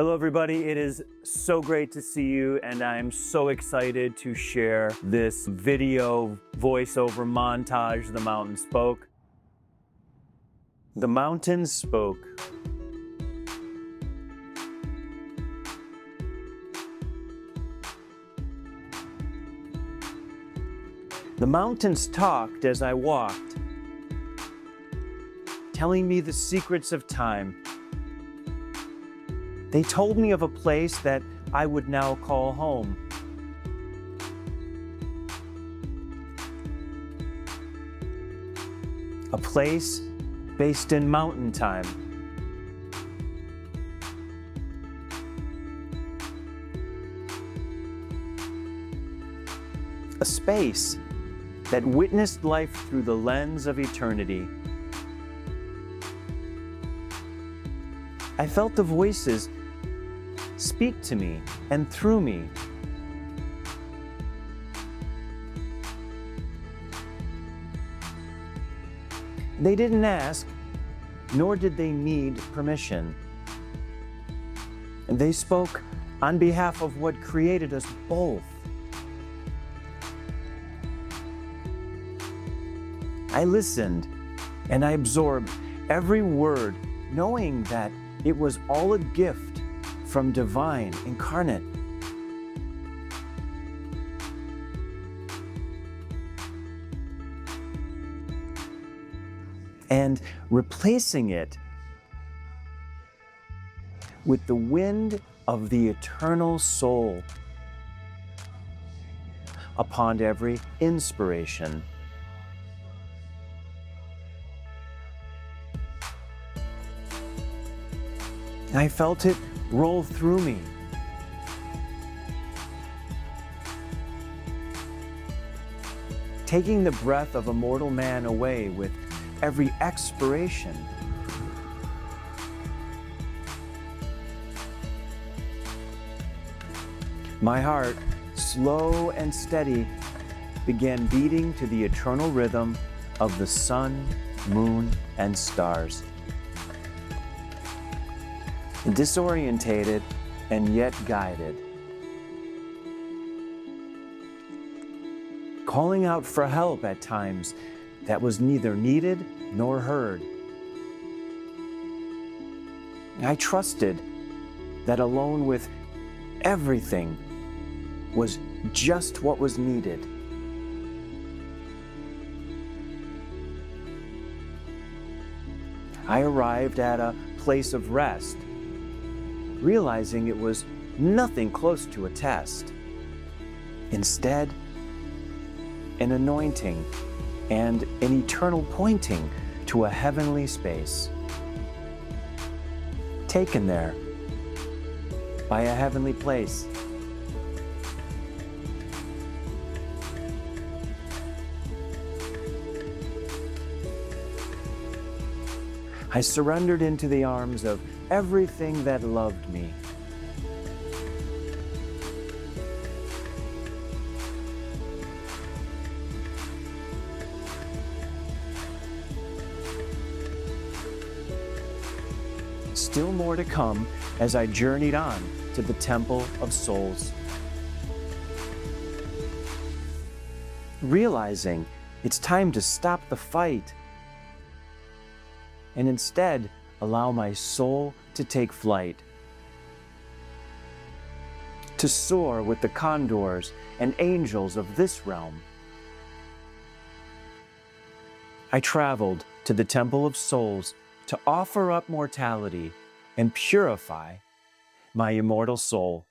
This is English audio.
Hello everybody, it is so great to see you and I'm so excited to share this video voiceover montage, The Mountain Spoke. The mountain spoke. The mountains talked as I walked, telling me the secrets of time. They told me of a place that I would now call home. A place based in mountain time. A space that witnessed life through the lens of eternity. I felt the voices speak to me and through me. They didn't ask, nor did they need permission. And they spoke on behalf of what created us both. I listened and I absorbed every word, knowing that it was all a gift from divine incarnate. And replacing it with the wind of the eternal soul upon every inspiration. I felt it roll through me. Taking the breath of a mortal man away with every expiration. My heart, slow and steady, began beating to the eternal rhythm of the sun, moon, and stars. Disorientated and yet guided. Calling out for help at times that was neither needed nor heard. I trusted that alone with everything was just what was needed. I arrived at a place of rest, realizing it was nothing close to a test. Instead, an anointing and an eternal pointing to a heavenly space. Taken there by a heavenly place. I surrendered into the arms of everything that loved me. Still more to come as I journeyed on to the Temple of Souls. Realizing it's time to stop the fight and instead allow my soul to take flight, to soar with the condors and angels of this realm. I traveled to the Temple of Souls to offer up mortality and purify my immortal soul.